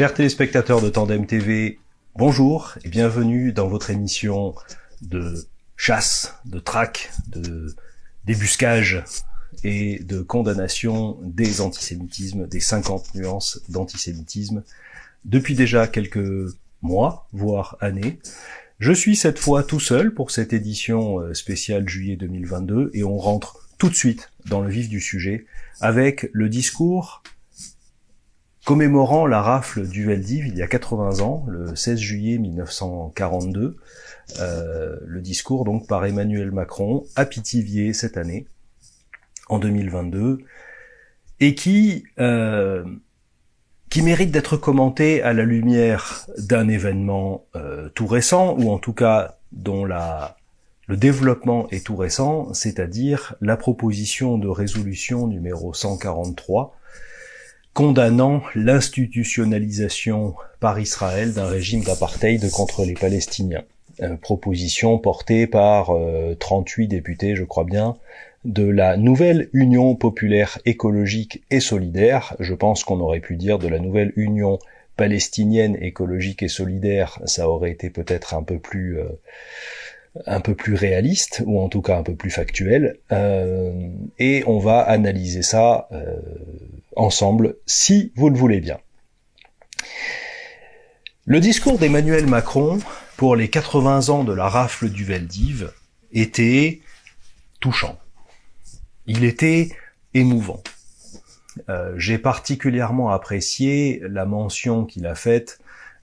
Chers téléspectateurs de Tandem TV, bonjour et bienvenue dans votre émission de chasse, de traque, de débuscage et de condamnation des antisémitismes, des 50 nuances d'antisémitisme, depuis déjà quelques mois, voire années. Je suis cette fois tout seul pour cette édition spéciale juillet 2022 et on rentre tout de suite dans le vif du sujet avec le discours commémorant la rafle du Veldiv il y a 80 ans, le 16 juillet 1942, le discours donc par Emmanuel Macron à Pithiviers cette année, en 2022, et qui mérite d'être commenté à la lumière d'un événement tout récent, ou en tout cas dont le développement est tout récent, c'est-à-dire la proposition de résolution numéro 143, condamnant l'institutionnalisation par Israël d'un régime d'apartheid contre les Palestiniens. Proposition portée par 38 députés, je crois bien, de la nouvelle Union populaire écologique et solidaire. Je pense qu'on aurait pu dire de la nouvelle Union palestinienne écologique et solidaire, ça aurait été peut-être un peu plus réaliste, ou en tout cas un peu plus factuel, et on va analyser ça ensemble, si vous le voulez bien. Le discours d'Emmanuel Macron pour les 80 ans de la rafle du Veldiv était touchant. Il était émouvant. J'ai particulièrement apprécié la mention qu'il a faite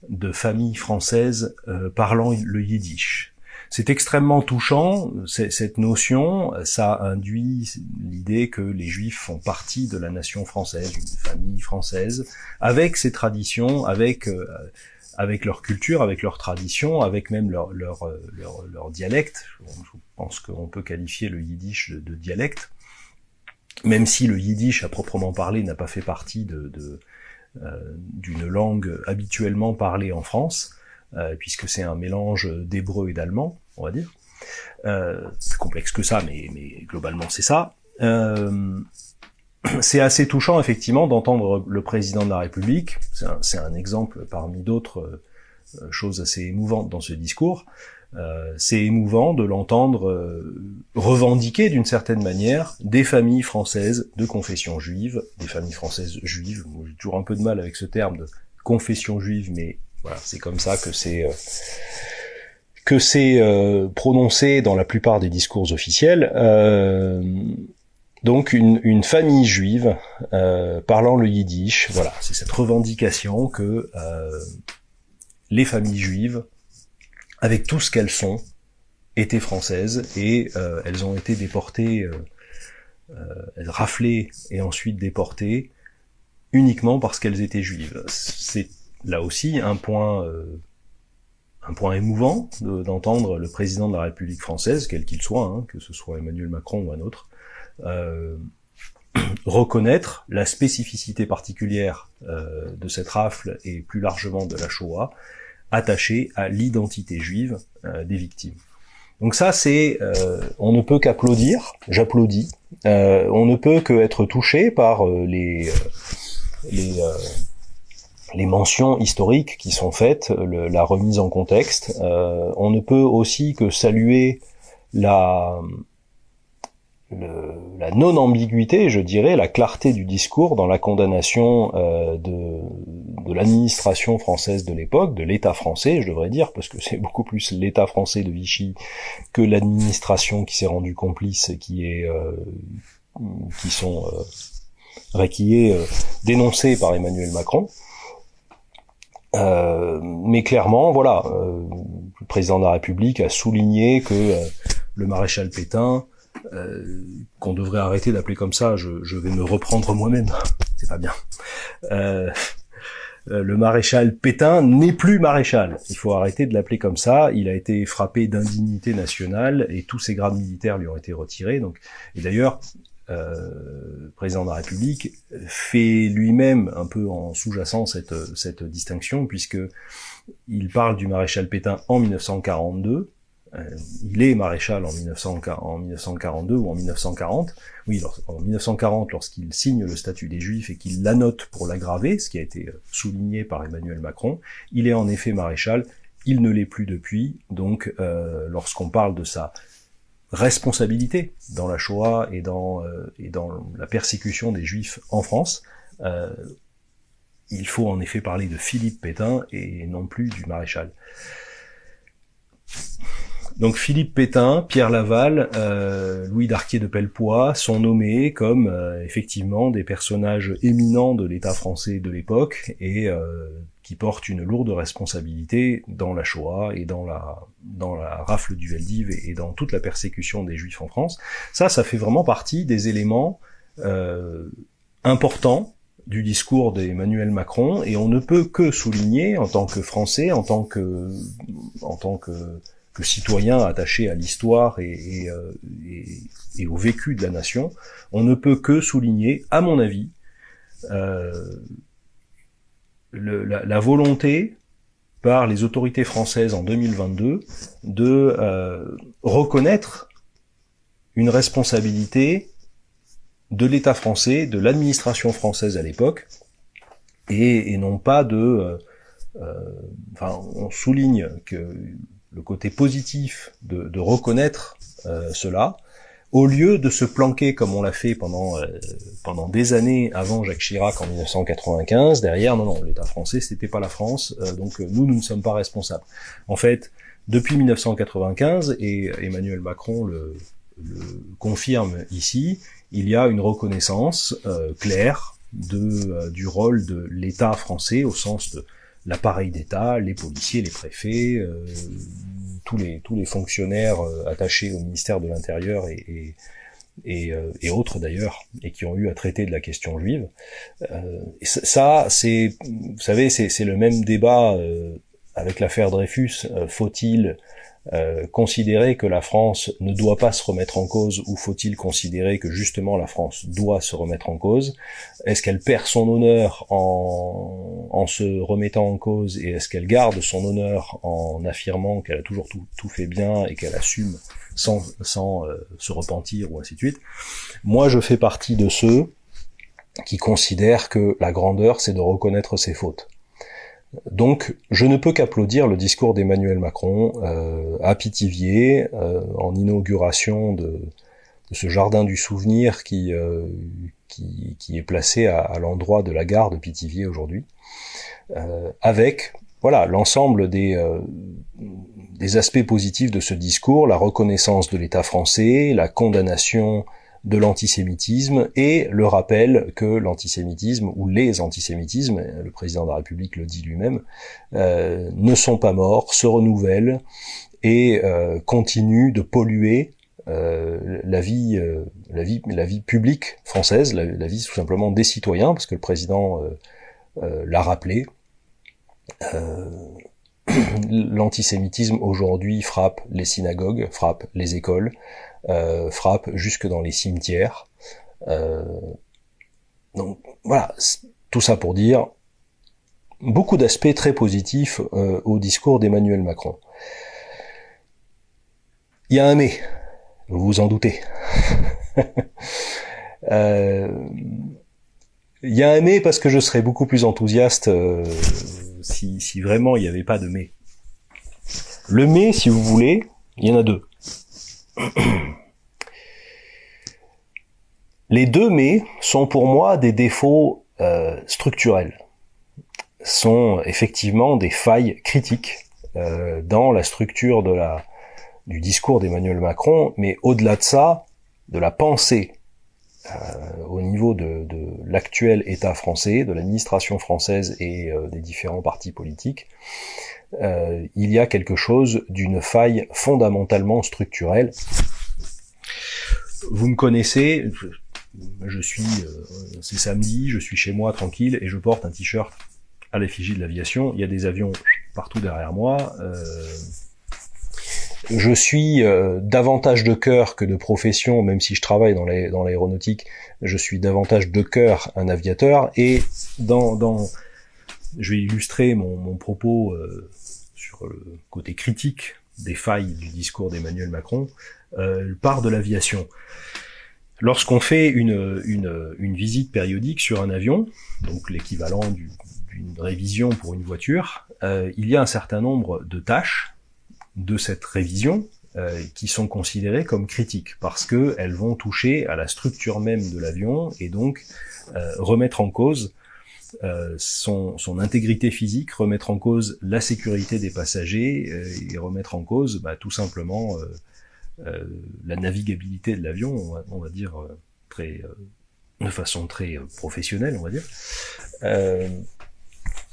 de familles françaises parlant le yiddish. C'est extrêmement touchant, cette notion, ça induit l'idée que les Juifs font partie de la nation française, une famille française, avec ses traditions, avec leur culture, avec leurs traditions, avec même leur dialecte. Je pense qu'on peut qualifier le yiddish de dialecte, même si le yiddish à proprement parler n'a pas fait partie d'une langue habituellement parlée en France, puisque c'est un mélange d'hébreu et d'allemand, on va dire. C'est complexe que ça, mais globalement c'est ça. C'est assez touchant, effectivement, d'entendre le président de la République, c'est un exemple parmi d'autres choses assez émouvantes dans ce discours, c'est émouvant de l'entendre revendiquer d'une certaine manière des familles françaises de confession juive, des familles françaises juives. Moi, j'ai toujours un peu de mal avec ce terme de confession juive, mais voilà, c'est comme ça que c'est prononcé dans la plupart des discours officiels. Donc une famille juive parlant le yiddish, voilà, c'est cette revendication que les familles juives, avec tout ce qu'elles sont, étaient françaises et elles ont été déportées, raflées et ensuite déportées uniquement parce qu'elles étaient juives. C'est là aussi un point émouvant d'entendre le président de la République française, quel qu'il soit, hein, que ce soit Emmanuel Macron ou un autre, reconnaître la spécificité particulière de cette rafle et plus largement de la Shoah, attachée à l'identité juive des victimes. Donc ça, c'est on ne peut qu'applaudir, j'applaudis, on ne peut qu'être touché par les mentions historiques qui sont faites, la remise en contexte. On ne peut aussi que saluer la non-ambiguïté, je dirais, la clarté du discours dans la condamnation de l'administration française de l'époque, de l'État français, je devrais dire, parce que c'est beaucoup plus l'État français de Vichy que l'administration qui s'est rendue complice, qui est dénoncée par Emmanuel Macron. Mais clairement, voilà, le président de la République a souligné que le maréchal Pétain, qu'on devrait arrêter d'appeler comme ça, je vais me reprendre moi-même, c'est pas bien. Le maréchal Pétain n'est plus maréchal, il faut arrêter de l'appeler comme ça, il a été frappé d'indignité nationale et tous ses grades militaires lui ont été retirés, donc, et d'ailleurs, le président de la République fait lui-même un peu en sous-jacent cette distinction, puisque il parle du maréchal Pétain en 1942, Il est maréchal en 1942 ou en 1940. Oui, en 1940, lorsqu'il signe le statut des Juifs et qu'il l'annote pour l'aggraver, ce qui a été souligné par Emmanuel Macron, il est en effet maréchal. Il ne l'est plus depuis. Donc, lorsqu'on parle de sa responsabilité dans la Shoah et dans la persécution des Juifs en France, il faut en effet parler de Philippe Pétain et non plus du maréchal. Donc Philippe Pétain, Pierre Laval, Louis Darquier de Pellepoix sont nommés comme effectivement des personnages éminents de l'État français de l'époque et qui portent une lourde responsabilité dans la Shoah et dans la rafle du Veldiv et dans toute la persécution des Juifs en France. Ça fait vraiment partie des éléments importants du discours d'Emmanuel Macron, et on ne peut que souligner, en tant que Français, en tant que citoyen attaché à l'histoire et au vécu de la nation, on ne peut que souligner, à mon avis, la volonté par les autorités françaises en 2022 de reconnaître une responsabilité de l'État français, de l'administration française à l'époque, et non pas on souligne que le côté positif de reconnaître cela, au lieu de se planquer comme on l'a fait pendant des années avant Jacques Chirac en 1995, derrière, non, l'État français, c'était pas la France, donc nous ne sommes pas responsables. En fait, depuis 1995, et Emmanuel Macron le confirme ici, il y a une reconnaissance claire du rôle de l'État français au sens de l'appareil d'État, les policiers, les préfets, tous les fonctionnaires attachés au ministère de l'Intérieur et autres d'ailleurs, et qui ont eu à traiter de la question juive. Et ça, c'est, vous savez, c'est le même débat avec l'affaire Dreyfus. Faut-il considérer que la France ne doit pas se remettre en cause, ou faut-il considérer que justement la France doit se remettre en cause? Est-ce qu'elle perd son honneur en se remettant en cause, et est-ce qu'elle garde son honneur en affirmant qu'elle a toujours tout fait bien et qu'elle assume sans se repentir, ou ainsi de suite? Moi, je fais partie de ceux qui considèrent que la grandeur, c'est de reconnaître ses fautes. Donc, je ne peux qu'applaudir le discours d'Emmanuel Macron à Pithiviers, en inauguration de ce jardin du souvenir qui est placé à l'endroit de la gare de Pithiviers aujourd'hui, avec l'ensemble des aspects positifs de ce discours, la reconnaissance de l'État français, la condamnation de l'antisémitisme et le rappel que l'antisémitisme, ou les antisémitismes, le président de la République le dit lui-même, ne sont pas morts, se renouvellent et continuent de polluer la vie publique française, la vie tout simplement des citoyens, parce que le président l'a rappelé. L'antisémitisme aujourd'hui frappe les synagogues, frappe les écoles, frappe jusque dans les cimetières. Donc voilà, tout ça pour dire beaucoup d'aspects très positifs au discours d'Emmanuel Macron. Il y a un mais, vous vous en doutez. Il y a un mais parce que je serais beaucoup plus enthousiaste si vraiment il n'y avait pas de mais. Le mais, si vous voulez, il y en a deux. Les deux mais sont pour moi des défauts structurels, sont effectivement des failles critiques dans la structure du discours d'Emmanuel Macron, mais au-delà de ça, de la pensée au niveau de l'actuel État français, de l'administration française et des différents partis politiques. Il y a quelque chose d'une faille fondamentalement structurelle. Vous me connaissez, c'est samedi, je suis chez moi tranquille et je porte un t-shirt à l'effigie de l'aviation. Il y a des avions partout derrière moi. Je suis davantage de cœur que de profession, même si je travaille dans l'aéronautique, je suis davantage de cœur un aviateur. Et je vais illustrer mon propos sur le côté critique des failles du discours d'Emmanuel Macron part de l'aviation. Lorsqu'on fait une visite périodique sur un avion, donc l'équivalent d'une révision pour une voiture, il y a un certain nombre de tâches de cette révision qui sont considérées comme critiques, parce qu'elles vont toucher à la structure même de l'avion, et donc remettre en cause son intégrité physique, remettre en cause la sécurité des passagers, et remettre en cause tout simplement la navigabilité de l'avion, on va dire de façon très professionnelle, on va dire.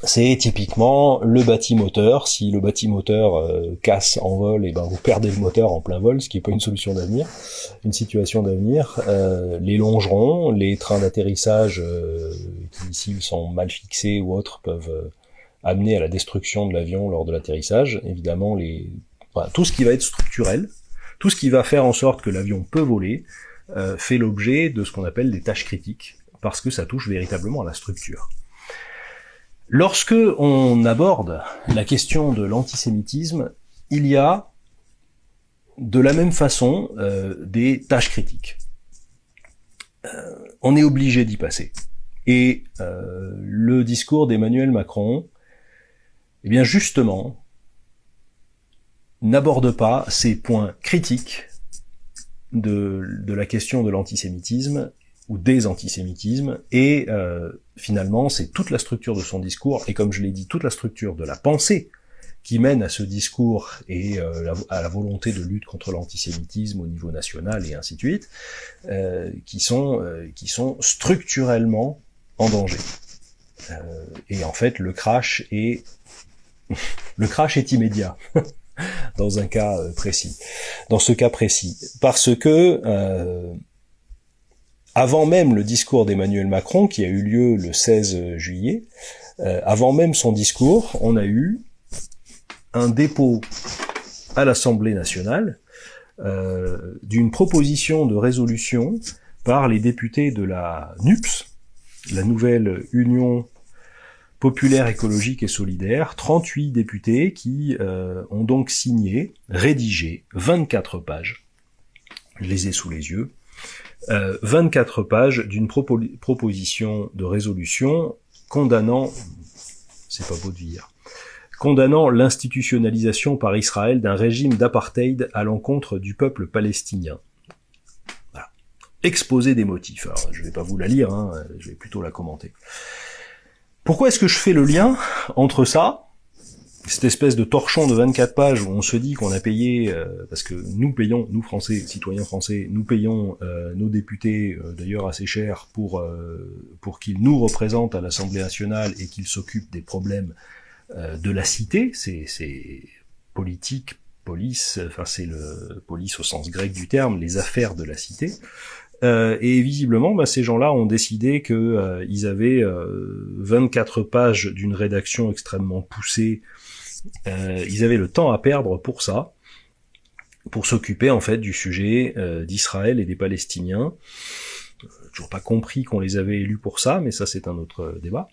C'est typiquement le bâtimoteur. Si le bâtimoteur casse en vol, et vous perdez le moteur en plein vol, ce qui n'est pas une solution d'avenir, une situation d'avenir. Les longerons, les trains d'atterrissage qui, s'ils sont mal fixés ou autres, peuvent amener à la destruction de l'avion lors de l'atterrissage. Évidemment, tout ce qui va être structurel, tout ce qui va faire en sorte que l'avion peut voler, fait l'objet de ce qu'on appelle des tâches critiques, parce que ça touche véritablement à la structure. Lorsque on aborde la question de l'antisémitisme, il y a de la même façon des tâches critiques. On est obligé d'y passer. Et le discours d'Emmanuel Macron, eh bien justement, n'aborde pas ces points critiques de la question de l'antisémitisme ou des antisémitismes, et finalement c'est toute la structure de son discours, et comme je l'ai dit, toute la structure de la pensée qui mène à ce discours et à la volonté de lutte contre l'antisémitisme au niveau national et ainsi de suite, qui sont structurellement en danger. Et en fait le crash est immédiat. Dans un cas précis. Dans ce cas précis. Parce que, avant même le discours d'Emmanuel Macron, qui a eu lieu le 16 juillet, avant même son discours, on a eu un dépôt à l'Assemblée nationale d'une proposition de résolution par les députés de la NUPS, la nouvelle Union populaire, écologique et solidaire, 38 députés qui ont donc signé, rédigé 24 pages, je les ai sous les yeux, 24 pages d'une proposition de résolution condamnant, c'est pas beau de dire, condamnant l'institutionnalisation par Israël d'un régime d'apartheid à l'encontre du peuple palestinien. Voilà. Exposé des motifs. Alors, je vais pas vous la lire, je vais plutôt la commenter. Pourquoi est-ce que je fais le lien entre ça, cette espèce de torchon de 24 pages où on se dit qu'on a payé, parce que nous payons, nous Français, citoyens français, nous payons nos députés, d'ailleurs assez cher, pour qu'ils nous représentent à l'Assemblée nationale et qu'ils s'occupent des problèmes de la cité, c'est politique, police, enfin c'est le police au sens grec du terme, les affaires de la cité. Et visiblement, ces gens-là ont décidé que ils avaient 24 pages d'une rédaction extrêmement poussée. Ils avaient le temps à perdre pour ça, pour s'occuper en fait du sujet d'Israël et des Palestiniens. Toujours pas compris qu'on les avait élus pour ça, mais ça c'est un autre débat.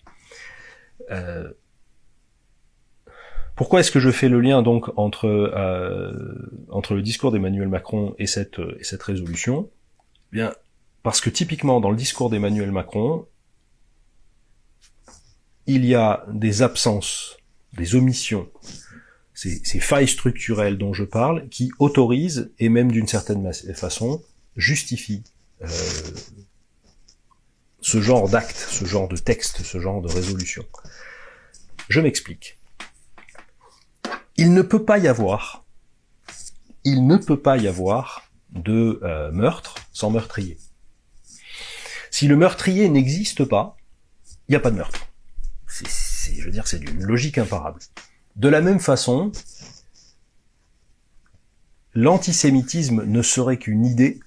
Pourquoi est-ce que je fais le lien donc entre le discours d'Emmanuel Macron et cette résolution ? Bien, parce que typiquement dans le discours d'Emmanuel Macron, il y a des absences, des omissions, ces failles structurelles dont je parle, qui autorisent, et même d'une certaine façon, justifient ce genre d'acte, ce genre de texte, ce genre de résolution. Je m'explique. Il ne peut pas y avoir de meurtre sans meurtrier. Si le meurtrier n'existe pas, il n'y a pas de meurtre. Je veux dire, c'est d'une logique imparable. De la même façon, l'antisémitisme ne serait qu'une idée,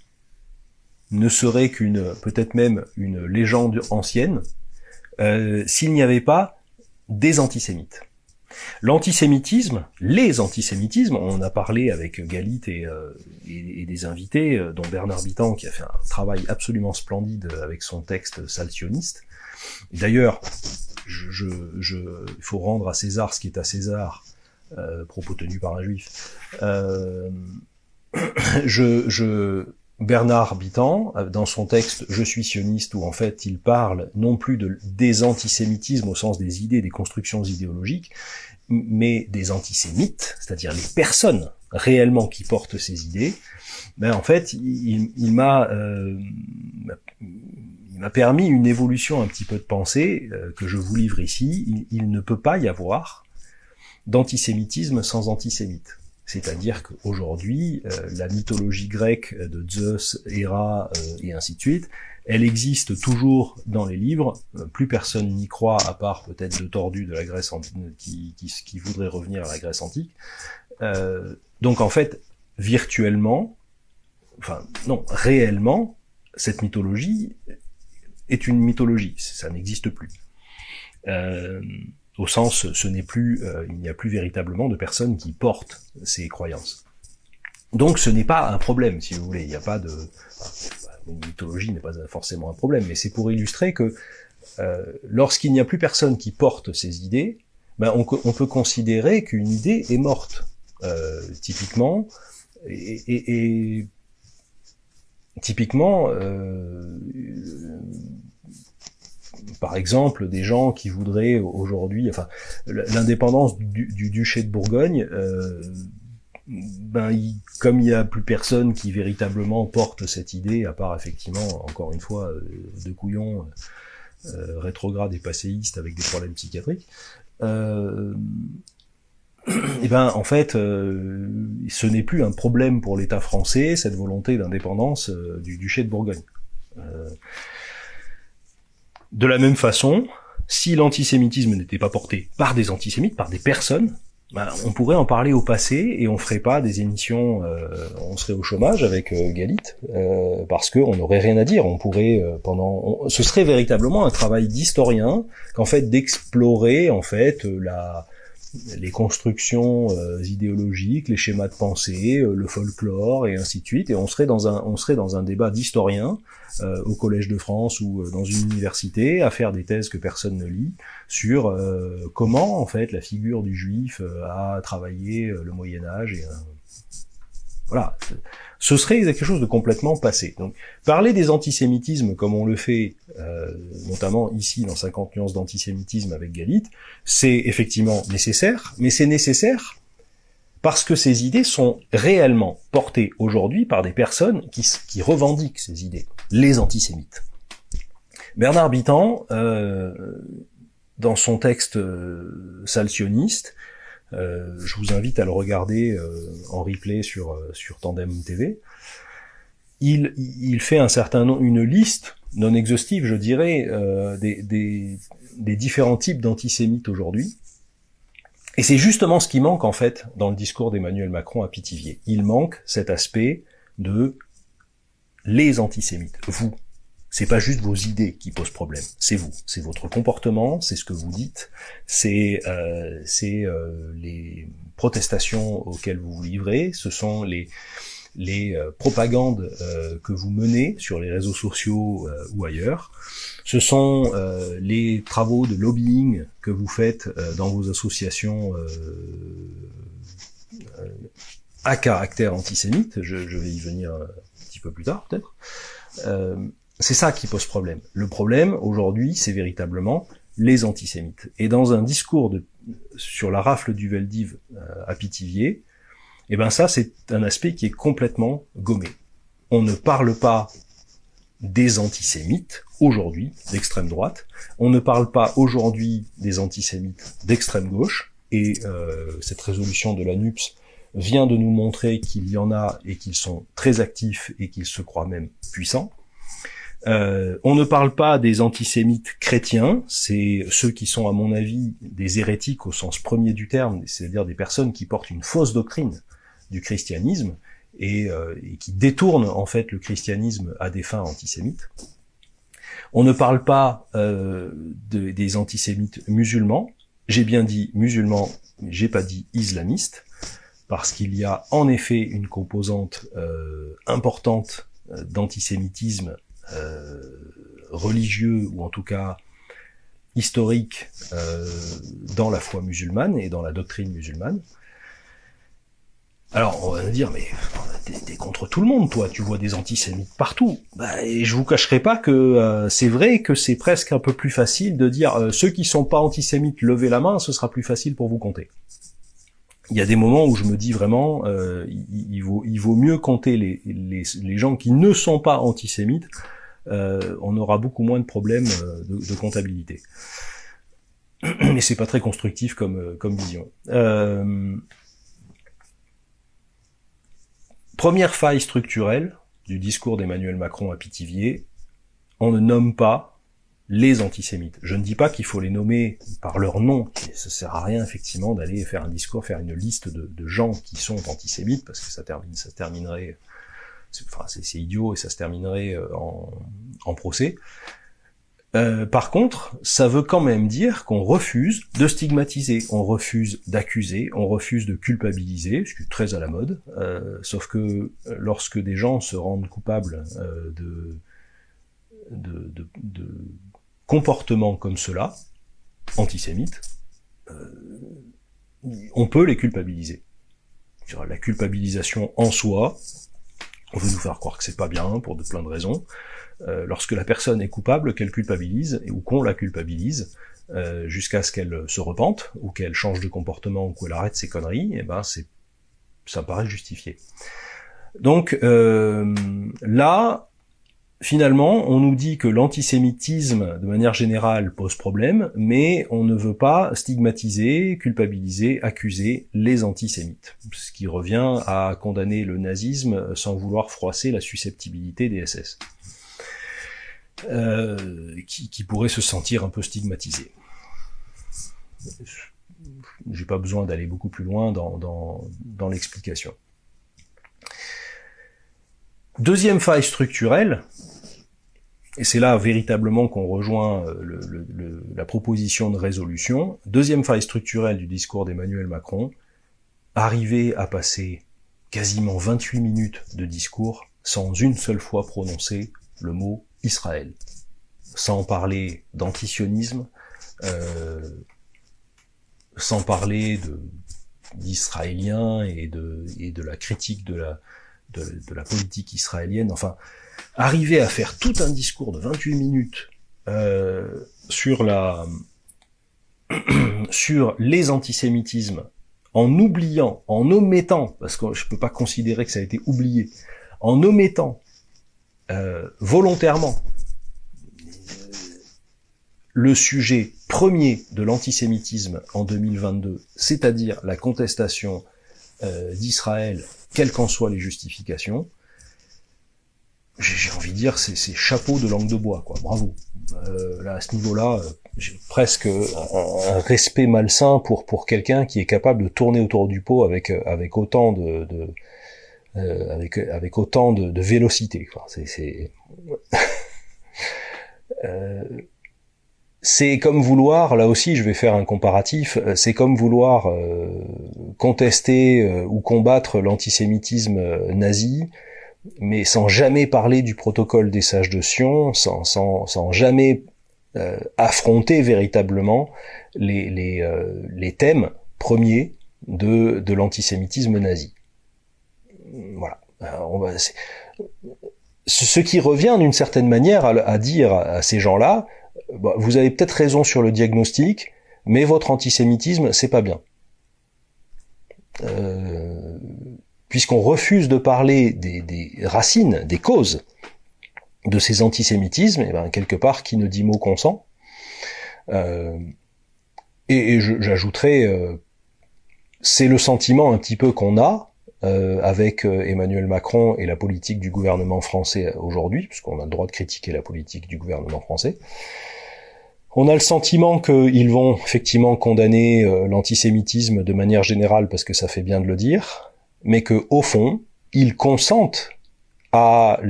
ne serait peut-être même une légende ancienne, s'il n'y avait pas des antisémites. L'antisémitisme, les antisémitismes, on a parlé avec Galit et des invités, dont Bernard Bitan, qui a fait un travail absolument splendide avec son texte salsioniste. D'ailleurs, il faut rendre à César ce qui est à César. propos tenus par un juif. Bernard Bitan, dans son texte « Je suis sioniste », où en fait il parle non plus des antisémitismes au sens des idées, des constructions idéologiques, mais des antisémites, c'est-à-dire les personnes réellement qui portent ces idées, ben en fait il m'a permis une évolution un petit peu de pensée que je vous livre ici. Il ne peut pas y avoir d'antisémitisme sans antisémite. C'est-à-dire qu'aujourd'hui, la mythologie grecque de Zeus, Héra et ainsi de suite, elle existe toujours dans les livres. Plus personne n'y croit, à part peut-être de tordus de la Grèce qui voudraient revenir à la Grèce antique. Donc en fait, virtuellement, enfin non, réellement, cette mythologie est une mythologie. Ça n'existe plus. Au sens, ce n'est plus, il n'y a plus véritablement de personnes qui portent ces croyances. Donc ce n'est pas un problème, si vous voulez. Il n'y a pas de... une mythologie n'est pas forcément un problème, mais c'est pour illustrer que lorsqu'il n'y a plus personne qui porte ces idées, ben on peut considérer qu'une idée est morte. Typiquement, typiquement, par exemple, des gens qui voudraient aujourd'hui, enfin, l'indépendance du duché de Bourgogne, comme il n'y a plus personne qui véritablement porte cette idée, à part effectivement, encore une fois, de couillons rétrogrades et passéistes avec des problèmes psychiatriques, et ben en fait, ce n'est plus un problème pour l'État français, cette volonté d'indépendance du duché de Bourgogne. De la même façon, si l'antisémitisme n'était pas porté par des antisémites, par des personnes, ben, on pourrait en parler au passé et on ferait pas des émissions, on serait au chômage avec Galit, parce qu'on n'aurait rien à dire. On pourrait ce serait véritablement un travail d'historien qu'en fait d'explorer en fait les constructions idéologiques, les schémas de pensée, le folklore et ainsi de suite, et on serait dans un débat d'historien au Collège de France ou dans une université à faire des thèses que personne ne lit sur comment en fait la figure du juif a travaillé le Moyen Âge et voilà. Ce serait quelque chose de complètement passé. Donc, parler des antisémitismes comme on le fait, notamment ici dans 50 nuances d'antisémitisme avec Galit, c'est effectivement nécessaire, mais c'est nécessaire parce que ces idées sont réellement portées aujourd'hui par des personnes qui revendiquent ces idées, les antisémites. Bernard Bitan, dans son texte salsioniste, je vous invite à le regarder en replay sur Tandem TV. Il fait une liste non exhaustive, je dirais, des différents types d'antisémites aujourd'hui. Et c'est justement ce qui manque en fait dans le discours d'Emmanuel Macron à Pithiviers. Il manque cet aspect de les antisémites, vous. C'est pas juste vos idées qui posent problème, c'est vous, c'est votre comportement, c'est ce que vous dites, c'est les protestations auxquelles vous vous livrez, ce sont les propagandes que vous menez sur les réseaux sociaux ou ailleurs, ce sont les travaux de lobbying que vous faites dans vos associations à caractère antisémite, je vais y venir un petit peu plus tard peut-être. C'est ça qui pose problème. Le problème, aujourd'hui, c'est véritablement les antisémites. Et dans un discours sur la rafle du Veldiv à Pithiviers, eh ben ça, c'est un aspect qui est complètement gommé. On ne parle pas des antisémites, aujourd'hui, d'extrême droite. On ne parle pas aujourd'hui des antisémites d'extrême gauche. Et cette résolution de la NUPS vient de nous montrer qu'il y en a et qu'ils sont très actifs et qu'ils se croient même puissants. On ne parle pas des antisémites chrétiens, c'est ceux qui sont à mon avis des hérétiques au sens premier du terme, c'est-à-dire des personnes qui portent une fausse doctrine du christianisme et qui détournent en fait le christianisme à des fins antisémites. On ne parle pas des antisémites musulmans, j'ai bien dit musulmans, j'ai pas dit islamistes, parce qu'il y a en effet une composante importante d'antisémitisme religieux, ou en tout cas historique dans la foi musulmane et dans la doctrine musulmane. Alors, on va nous dire, mais t'es contre tout le monde, toi, tu vois des antisémites partout. Et je vous cacherai pas que c'est vrai que c'est presque un peu plus facile de dire ceux qui sont pas antisémites, levez la main, ce sera plus facile pour vous compter. Il y a des moments où je me dis vraiment, il vaut mieux compter les gens qui ne sont pas antisémites, on aura beaucoup moins de problèmes de comptabilité. Mais c'est pas très constructif comme vision. Première faille structurelle du discours d'Emmanuel Macron à Pithiviers, on ne nomme pas les antisémites. Je ne dis pas qu'il faut les nommer par leur nom. Ça sert à rien, effectivement, d'aller faire un discours, faire une liste de gens qui sont antisémites, parce que ça terminerait, c'est idiot et ça se terminerait en procès. Par contre, ça veut quand même dire qu'on refuse de stigmatiser, on refuse d'accuser, on refuse de culpabiliser, ce qui est très à la mode, sauf que lorsque des gens se rendent coupables de comportements comme cela, antisémites, on peut les culpabiliser. La culpabilisation en soi, on veut nous faire croire que c'est pas bien pour plein de raisons. Lorsque la personne est coupable, qu'elle culpabilise, ou qu'on la culpabilise, jusqu'à ce qu'elle se repente, ou qu'elle change de comportement, ou qu'elle arrête ses conneries, et ben ça me paraît justifié. Donc là, finalement, on nous dit que l'antisémitisme, de manière générale, pose problème, mais on ne veut pas stigmatiser, culpabiliser, accuser les antisémites. Ce qui revient à condamner le nazisme sans vouloir froisser la susceptibilité des SS. Qui pourraient se sentir un peu stigmatisés. J'ai pas besoin d'aller beaucoup plus loin dans l'explication. Deuxième faille structurelle, et c'est là véritablement qu'on rejoint la proposition de résolution, deuxième faille structurelle du discours d'Emmanuel Macron, arriver à passer quasiment 28 minutes de discours sans une seule fois prononcer le mot Israël, sans parler d'antisionisme, sans parler d'israéliens et de la critique de la politique israélienne, enfin, arriver à faire tout un discours de 28 minutes sur les antisémitismes, en oubliant, en omettant, parce que je peux pas considérer que ça a été oublié, en omettant volontairement le sujet premier de l'antisémitisme en 2022, c'est-à-dire la contestation d'Israël, quelles qu'en soient les justifications, j'ai envie de dire, c'est chapeau de langue de bois, quoi. Bravo. Là, à ce niveau-là, j'ai presque un respect malsain pour quelqu'un qui est capable de tourner autour du pot avec autant avec autant de vélocité, quoi. C'est comme vouloir, là aussi je vais faire un comparatif, c'est comme vouloir contester ou combattre l'antisémitisme nazi, mais sans jamais parler du protocole des sages de Sion, sans jamais affronter véritablement les thèmes premiers de l'antisémitisme nazi. Voilà. Ce qui revient d'une certaine manière à dire à ces gens-là, vous avez peut-être raison sur le diagnostic, mais votre antisémitisme, c'est pas bien. Puisqu'on refuse de parler des racines, des causes de ces antisémitismes, et ben quelque part, qui ne dit mot consent. Et j'ajouterais, c'est le sentiment un petit peu qu'on a avec Emmanuel Macron et la politique du gouvernement français aujourd'hui, puisqu'on a le droit de critiquer la politique du gouvernement français. On a le sentiment qu'ils vont effectivement condamner l'antisémitisme de manière générale, parce que ça fait bien de le dire, mais que au fond, ils consentent à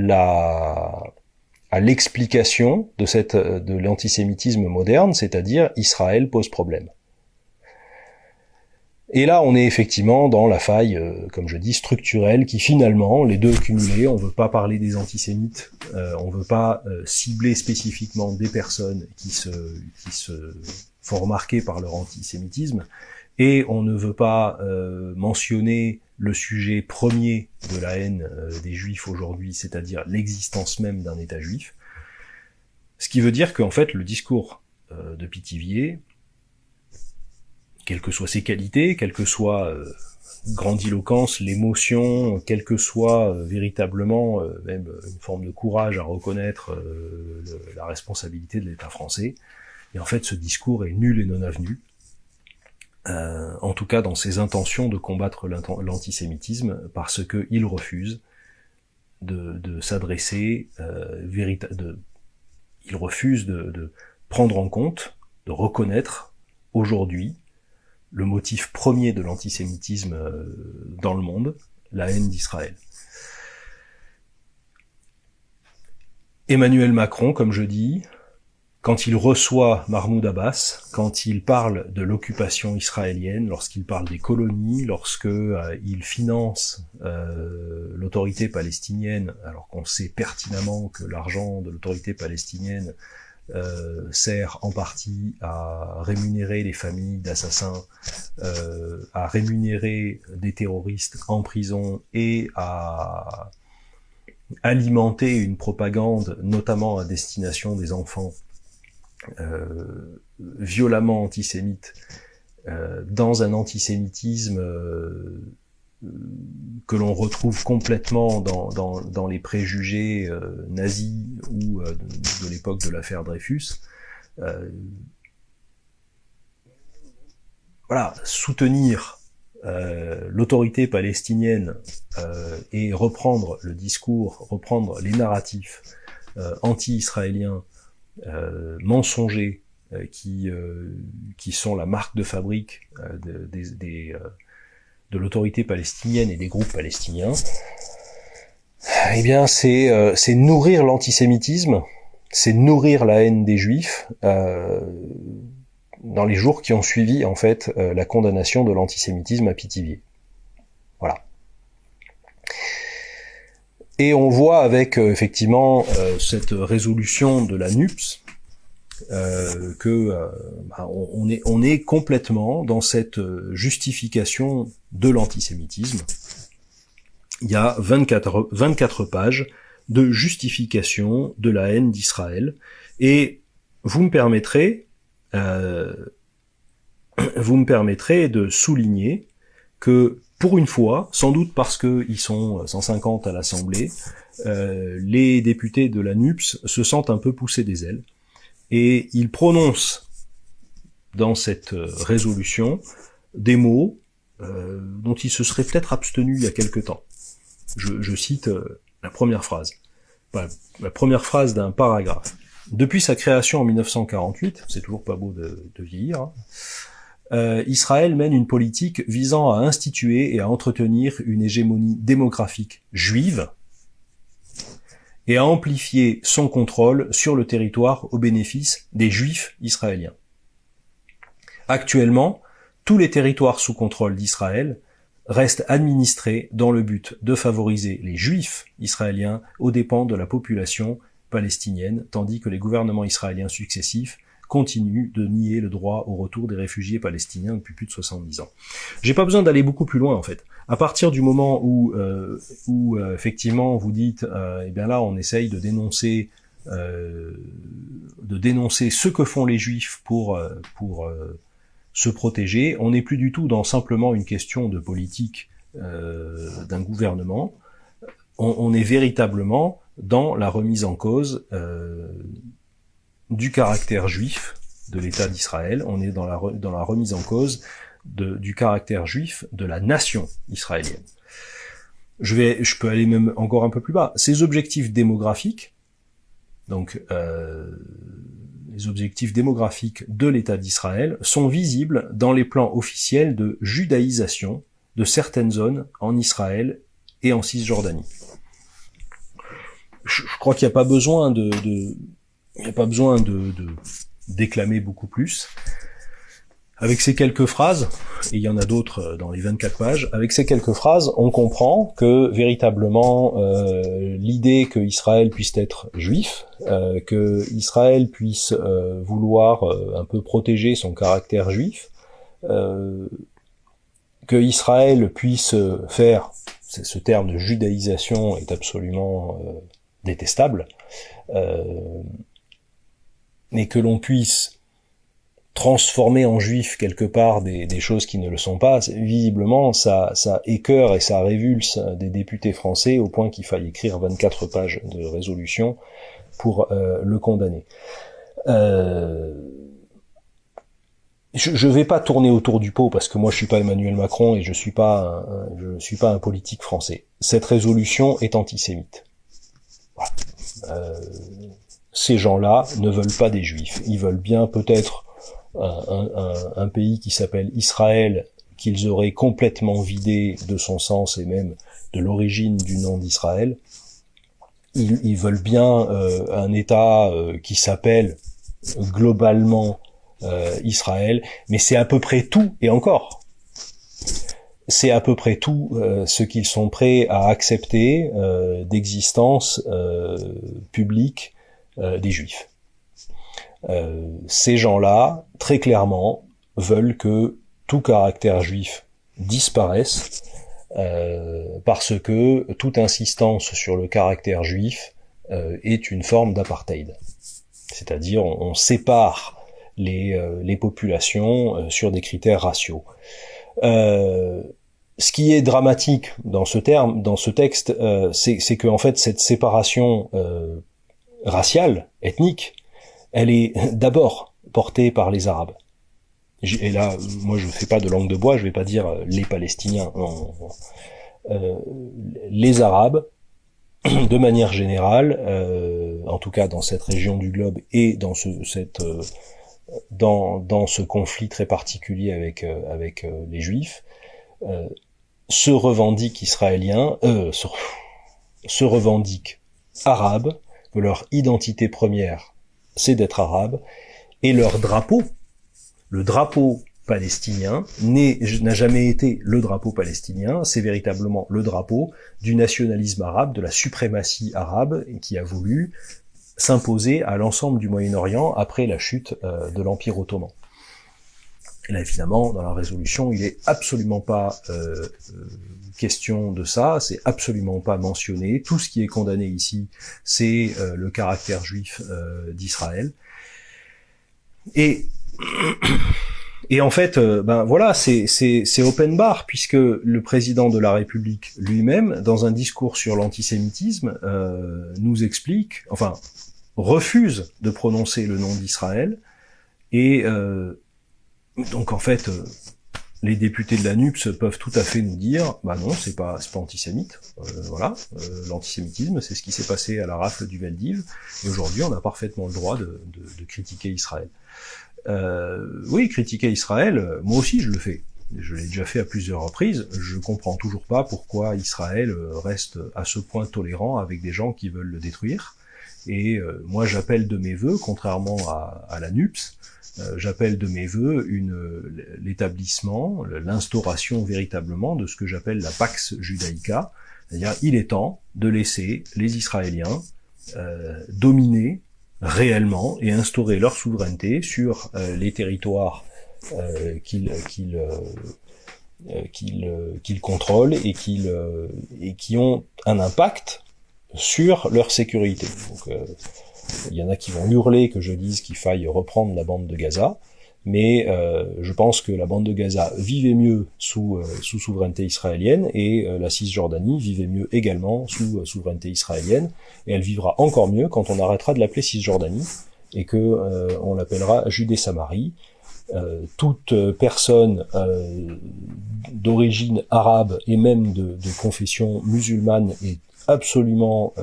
l'explication de l'antisémitisme moderne, c'est-à-dire Israël pose problème. Et là, on est effectivement dans la faille, comme je dis, structurelle, qui finalement, les deux cumulés, on veut pas parler des antisémites, on veut pas cibler spécifiquement des personnes qui se font remarquer par leur antisémitisme, et on ne veut pas mentionner le sujet premier de la haine des Juifs aujourd'hui, c'est-à-dire l'existence même d'un État juif. Ce qui veut dire qu'en fait, le discours de Pithiviers, quelles que soient ses qualités, quelle que soit grandiloquence, l'émotion, quelle que soit véritablement même une forme de courage à reconnaître la responsabilité de l'État français, et en fait ce discours est nul et non avenu, en tout cas dans ses intentions de combattre l'antisémitisme, parce qu'il refuse de s'adresser, il refuse de prendre en compte, de reconnaître aujourd'hui le motif premier de l'antisémitisme dans le monde, la haine d'Israël. Emmanuel Macron, comme je dis, quand il reçoit Mahmoud Abbas, quand il parle de l'occupation israélienne, lorsqu'il parle des colonies, lorsque il finance l'autorité palestinienne, alors qu'on sait pertinemment que l'argent de l'autorité palestinienne sert en partie à rémunérer les familles d'assassins, à rémunérer des terroristes en prison et à alimenter une propagande, notamment à destination des enfants, violemment antisémites, dans un antisémitisme que l'on retrouve complètement dans les préjugés nazis ou de l'époque de l'affaire Dreyfus. Voilà, soutenir l'autorité palestinienne et reprendre le discours, reprendre les narratifs anti-israéliens mensongers qui sont la marque de fabrique de l'autorité palestinienne et des groupes palestiniens, eh bien c'est nourrir l'antisémitisme, c'est nourrir la haine des Juifs dans les jours qui ont suivi en fait la condamnation de l'antisémitisme à Pithiviers. Voilà. Et on voit avec effectivement cette résolution de la NUPS on est complètement dans cette justification de l'antisémitisme. Il y a 24 pages de justification de la haine d'Israël, et vous me permettrez de souligner que pour une fois, sans doute parce qu'ils sont 150 à l'Assemblée, les députés de la NUPS se sentent un peu poussés des ailes, et ils prononcent dans cette résolution des mots dont ils se seraient peut-être abstenus il y a quelque temps. Je cite la première phrase. La première phrase d'un paragraphe. Depuis sa création en 1948, c'est toujours pas beau de vieillir, hein, Israël mène une politique visant à instituer et à entretenir une hégémonie démographique juive et à amplifier son contrôle sur le territoire au bénéfice des Juifs israéliens. Actuellement, tous les territoires sous contrôle d'Israël restent administrés dans le but de favoriser les Juifs israéliens aux dépens de la population palestinienne, tandis que les gouvernements israéliens successifs continuent de nier le droit au retour des réfugiés palestiniens depuis plus de 70 ans. J'ai pas besoin d'aller beaucoup plus loin en fait. À partir du moment où effectivement vous dites, eh bien là on essaye de dénoncer ce que font les Juifs pour se protéger, on n'est plus du tout dans simplement une question de politique d'un gouvernement. On est véritablement dans la remise en cause du caractère juif de l'État d'Israël, on est dans la remise en cause du caractère juif de la nation israélienne. Je peux aller même encore un peu plus bas. Ces objectifs démographiques, donc les objectifs démographiques de l'État d'Israël, sont visibles dans les plans officiels de judaïsation de certaines zones en Israël et en Cisjordanie. Je crois qu'il n'y a pas besoin de déclamer beaucoup plus. Avec ces quelques phrases, et il y en a d'autres dans les 24 pages, avec ces quelques phrases, on comprend que véritablement l'idée que Israël puisse être juif, que Israël puisse vouloir un peu protéger son caractère juif, que Israël puisse faire, ce terme de judaïsation est absolument détestable, mais que l'on puisse transformer en juif quelque part des choses qui ne le sont pas, visiblement ça écœure et ça révulse des députés français au point qu'il faille écrire 24 pages de résolution pour le condamner. Je vais pas tourner autour du pot parce que moi je suis pas Emmanuel Macron et je suis pas un politique français. Cette résolution est antisémite. Voilà. Ces gens-là ne veulent pas des juifs. Ils veulent bien peut-être un pays qui s'appelle Israël, qu'ils auraient complètement vidé de son sens et même de l'origine du nom d'Israël. Ils veulent bien un État qui s'appelle globalement Israël, mais c'est à peu près tout, et encore, c'est à peu près tout ce qu'ils sont prêts à accepter d'existence publique des Juifs. Ces gens-là, très clairement, veulent que tout caractère juif disparaisse parce que toute insistance sur le caractère juif est une forme d'apartheid. C'est-à-dire on sépare les populations sur des critères raciaux. Ce qui est dramatique dans ce texte, c'est que en fait cette séparation raciale, ethnique, elle est d'abord portée par les Arabes. Et là, moi je fais pas de langue de bois, je vais pas dire les Palestiniens. Les Arabes, de manière générale, en tout cas dans cette région du globe et dans ce conflit très particulier avec les Juifs, se revendiquent israéliens, se revendiquent arabes, que leur identité première c'est d'être arabe, et leur drapeau, le drapeau palestinien, n'a jamais été le drapeau palestinien, c'est véritablement le drapeau du nationalisme arabe, de la suprématie arabe, qui a voulu s'imposer à l'ensemble du Moyen-Orient après la chute de l'Empire ottoman. Et là, évidemment, dans la résolution, il est absolument pas question de ça, c'est absolument pas mentionné. Tout ce qui est condamné ici, c'est le caractère juif d'Israël. Et en fait, ben voilà, c'est open bar, puisque le président de la République lui-même, dans un discours sur l'antisémitisme, nous explique, enfin, refuse de prononcer le nom d'Israël, et donc en fait, les députés de la NUPS peuvent tout à fait nous dire, bah non, c'est pas antisémite, voilà, l'antisémitisme, c'est ce qui s'est passé à la rafle du Veldiv, et aujourd'hui on a parfaitement le droit de critiquer Israël. Oui, critiquer Israël, moi aussi je le fais. Je l'ai déjà fait à plusieurs reprises. Je comprends toujours pas pourquoi Israël reste à ce point tolérant avec des gens qui veulent le détruire. Et moi j'appelle de mes vœux, contrairement à la NUPS, j'appelle de mes vœux l'établissement, l'instauration véritablement de ce que j'appelle la Pax Judaïca. C'est-à-dire, il est temps de laisser les Israéliens dominer réellement et instaurer leur souveraineté sur les territoires qu'ils contrôlent et qui ont un impact sur leur sécurité. Donc, il y en a qui vont hurler que je dise qu'il faille reprendre la bande de Gaza, mais je pense que la bande de Gaza vivait mieux sous souveraineté israélienne, et la Cisjordanie vivait mieux également sous souveraineté israélienne, et elle vivra encore mieux quand on arrêtera de l'appeler Cisjordanie, et que on l'appellera Judée-Samarie. Toute personne d'origine arabe et même de confession musulmane est absolument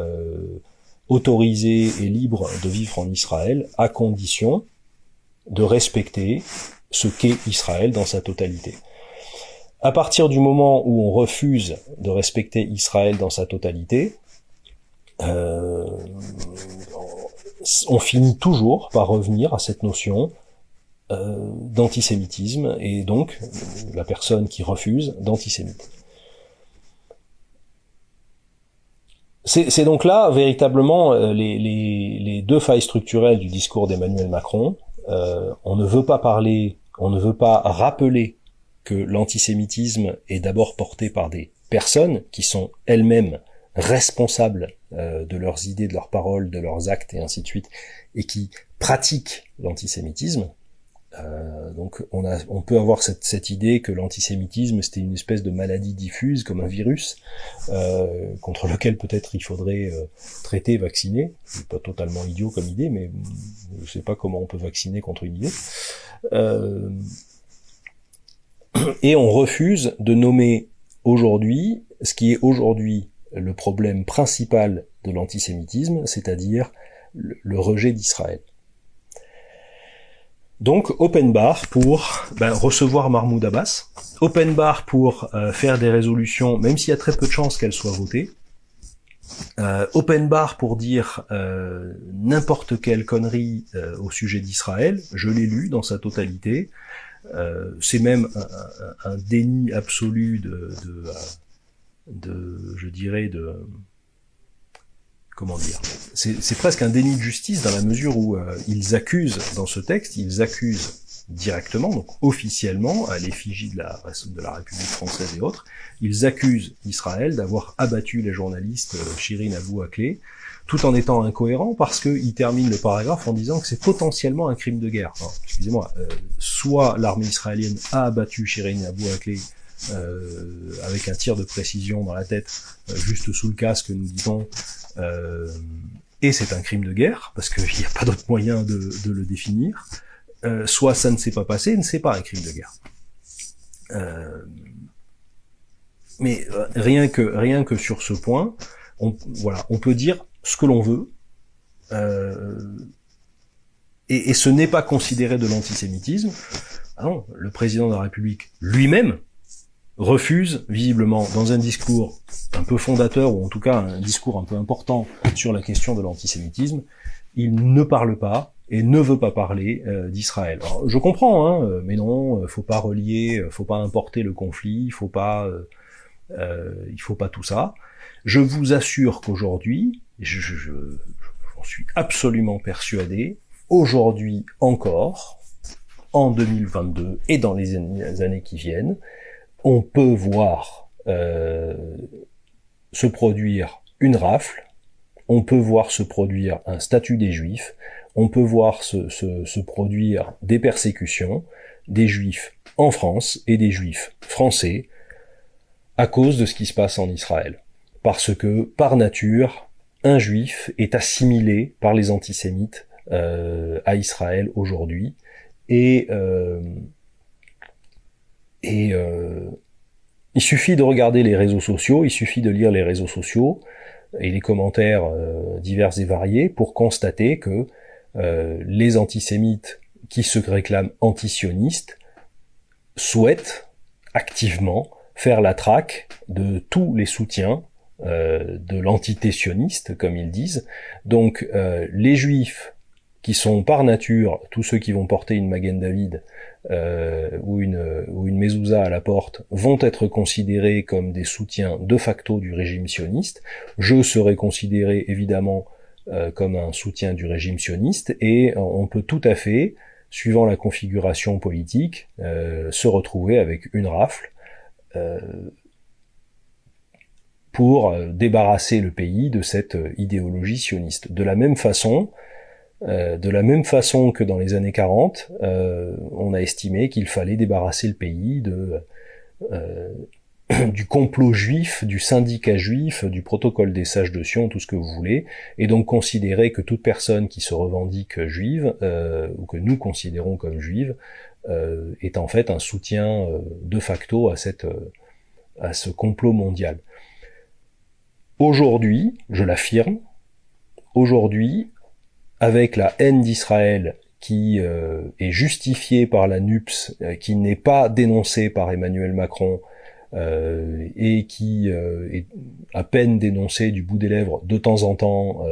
autorisée et libre de vivre en Israël, à condition de respecter ce qu'est Israël dans sa totalité. À partir du moment où on refuse de respecter Israël dans sa totalité, on finit toujours par revenir à cette notion d'antisémitisme, et donc la personne qui refuse d'antisémite. C'est donc là véritablement les deux failles structurelles du discours d'Emmanuel Macron. On ne veut pas parler, on ne veut pas rappeler que l'antisémitisme est d'abord porté par des personnes qui sont elles-mêmes responsables de leurs idées, de leurs paroles, de leurs actes et ainsi de suite, et qui pratiquent l'antisémitisme. Donc on peut avoir cette idée que l'antisémitisme c'était une espèce de maladie diffuse comme un virus contre lequel peut-être il faudrait traiter, vacciner. C'est pas totalement idiot comme idée, mais je sais pas comment on peut vacciner contre une idée. Et on refuse de nommer aujourd'hui ce qui est aujourd'hui le problème principal de l'antisémitisme, c'est-à-dire le rejet d'Israël. Donc, open bar pour recevoir Mahmoud Abbas, open bar pour faire des résolutions, même s'il y a très peu de chances qu'elles soient votées, open bar pour dire n'importe quelle connerie au sujet d'Israël, je l'ai lu dans sa totalité, c'est même un déni absolu je dirais comment dire, c'est presque un déni de justice dans la mesure où ils accusent, dans ce texte, ils accusent directement, donc officiellement, à l'effigie de la République française et autres, ils accusent Israël d'avoir abattu les journalistes Shirin Abu Akleh, tout en étant incohérent parce qu'ils terminent le paragraphe en disant que c'est potentiellement un crime de guerre. Alors, excusez-moi, soit l'armée israélienne a abattu Shirin Abu Akleh avec un tir de précision dans la tête, juste sous le casque, nous dit-on, et c'est un crime de guerre, parce qu'il n'y a pas d'autre moyen de le définir, soit ça ne s'est pas passé, et ne c'est pas un crime de guerre. Mais rien que sur ce point, on peut dire ce que l'on veut, et ce n'est pas considéré de l'antisémitisme. Ah non, le président de la République lui-même refuse, visiblement, dans un discours un peu fondateur, ou en tout cas un discours un peu important sur la question de l'antisémitisme, il ne parle pas et ne veut pas parler d'Israël. Alors, je comprends, mais non, faut pas relier, faut pas importer le conflit, il faut pas tout ça. Je vous assure qu'aujourd'hui, j'en suis absolument persuadé, aujourd'hui encore, en 2022 et dans les années qui viennent, on peut voir se produire une rafle, on peut voir se produire un statut des Juifs, on peut voir se produire des persécutions des Juifs en France et des Juifs français à cause de ce qui se passe en Israël. Parce que, par nature, un Juif est assimilé par les antisémites à Israël aujourd'hui, et il suffit de regarder les réseaux sociaux, il suffit de lire les réseaux sociaux et les commentaires divers et variés pour constater que les antisémites qui se réclament antisionistes souhaitent activement faire la traque de tous les soutiens de l'entité sioniste, comme ils disent. Donc les Juifs qui sont par nature tous ceux qui vont porter une Magen David ou une mezouza à la porte vont être considérés comme des soutiens de facto du régime sioniste. Je serai considéré évidemment comme un soutien du régime sioniste, et on peut tout à fait, suivant la configuration politique, se retrouver avec une rafle pour débarrasser le pays de cette idéologie sioniste. De la même façon que dans les années 40, on a estimé qu'il fallait débarrasser le pays du complot juif, du syndicat juif, du protocole des sages de Sion, tout ce que vous voulez, et donc considérer que toute personne qui se revendique juive, ou que nous considérons comme juive, est en fait un soutien de facto à ce complot mondial. Aujourd'hui, je l'affirme, aujourd'hui, avec la haine d'Israël qui est justifiée par la NUPS, qui n'est pas dénoncée par Emmanuel Macron, et qui est à peine dénoncée du bout des lèvres de temps en temps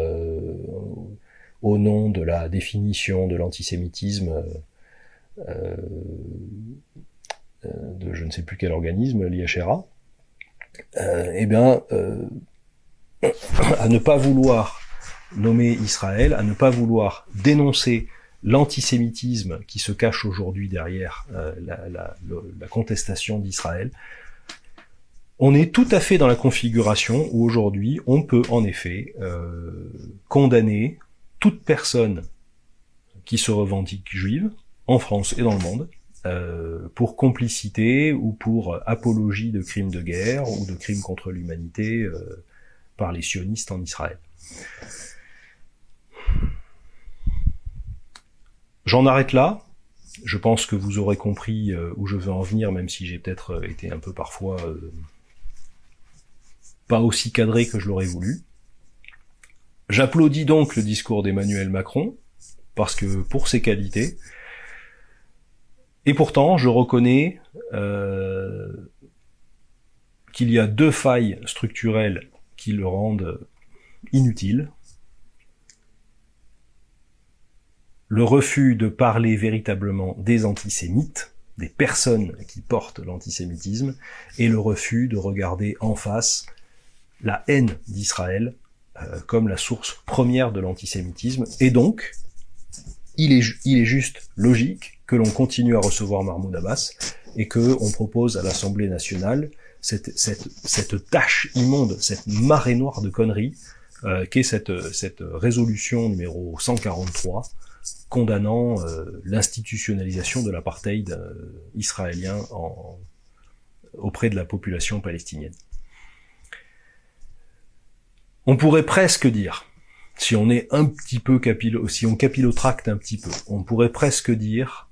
au nom de la définition de l'antisémitisme de je ne sais plus quel organisme, l'IHRA, à ne pas vouloir nommer Israël, à ne pas vouloir dénoncer l'antisémitisme qui se cache aujourd'hui derrière la contestation d'Israël. On est tout à fait dans la configuration où aujourd'hui on peut en effet condamner toute personne qui se revendique juive, en France et dans le monde, pour complicité ou pour apologie de crimes de guerre ou de crimes contre l'humanité par les sionistes en Israël. J'en arrête là. Je pense que vous aurez compris où je veux en venir, même si j'ai peut-être été un peu parfois pas aussi cadré que je l'aurais voulu. J'applaudis donc le discours d'Emmanuel Macron, parce que pour ses qualités, et pourtant je reconnais qu'il y a deux failles structurelles qui le rendent inutile. Le refus de parler véritablement des antisémites, des personnes qui portent l'antisémitisme, et le refus de regarder en face la haine d'Israël comme la source première de l'antisémitisme. Et donc, il est juste logique que l'on continue à recevoir Mahmoud Abbas et que on propose à l'Assemblée nationale cette tâche immonde, cette marée noire de conneries, qu'est cette résolution numéro 143, condamnant l'institutionnalisation de l'apartheid israélien auprès de la population palestinienne. On pourrait presque dire, si on est un petit peu si on capillotracte un petit peu, on pourrait presque dire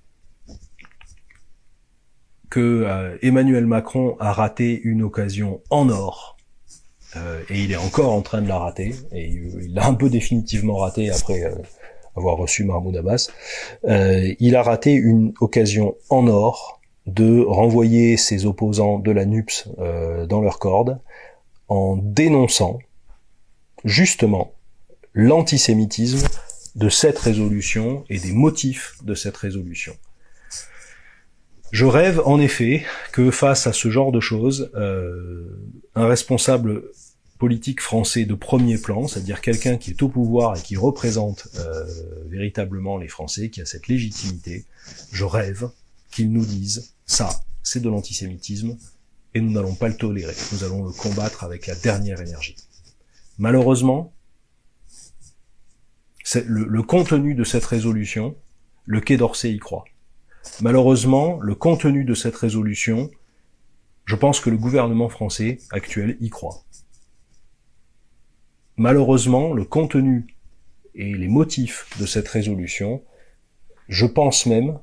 que Emmanuel Macron a raté une occasion en or, et il est encore en train de la rater, et il l'a un peu définitivement raté après avoir reçu Mahmoud Abbas. Il a raté une occasion en or de renvoyer ses opposants de la NUPS dans leurs cordes en dénonçant justement l'antisémitisme de cette résolution et des motifs de cette résolution. Je rêve en effet que face à ce genre de choses, un responsable politique français de premier plan, c'est-à-dire quelqu'un qui est au pouvoir et qui représente véritablement les Français, qui a cette légitimité, je rêve qu'il nous dise « ça, c'est de l'antisémitisme et nous n'allons pas le tolérer, nous allons le combattre avec la dernière énergie ». Malheureusement, le contenu de cette résolution, le Quai d'Orsay y croit. Malheureusement, le contenu de cette résolution, je pense que le gouvernement français actuel y croit. Malheureusement, le contenu et les motifs de cette résolution, je pense même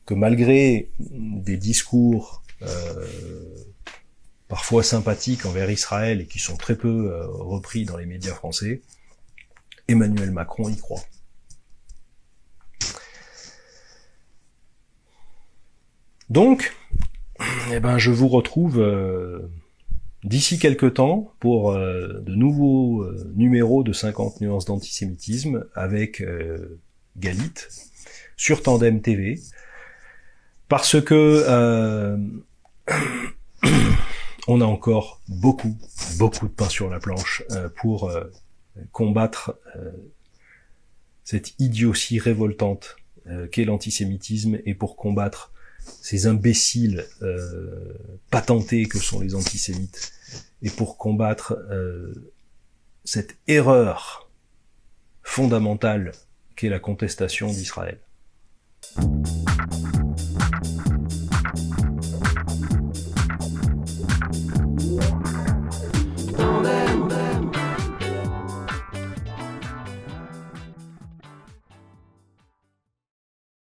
que malgré des discours parfois sympathiques envers Israël et qui sont très peu repris dans les médias français, Emmanuel Macron y croit. Donc, je vous retrouve d'ici quelques temps pour de nouveaux numéros de 50 nuances d'antisémitisme avec Galit sur Tandem TV, parce que on a encore beaucoup de pain sur la planche pour combattre cette idiotie révoltante qu'est l'antisémitisme et pour combattre ces imbéciles patentés que sont les antisémites et pour combattre cette erreur fondamentale qu'est la contestation d'Israël.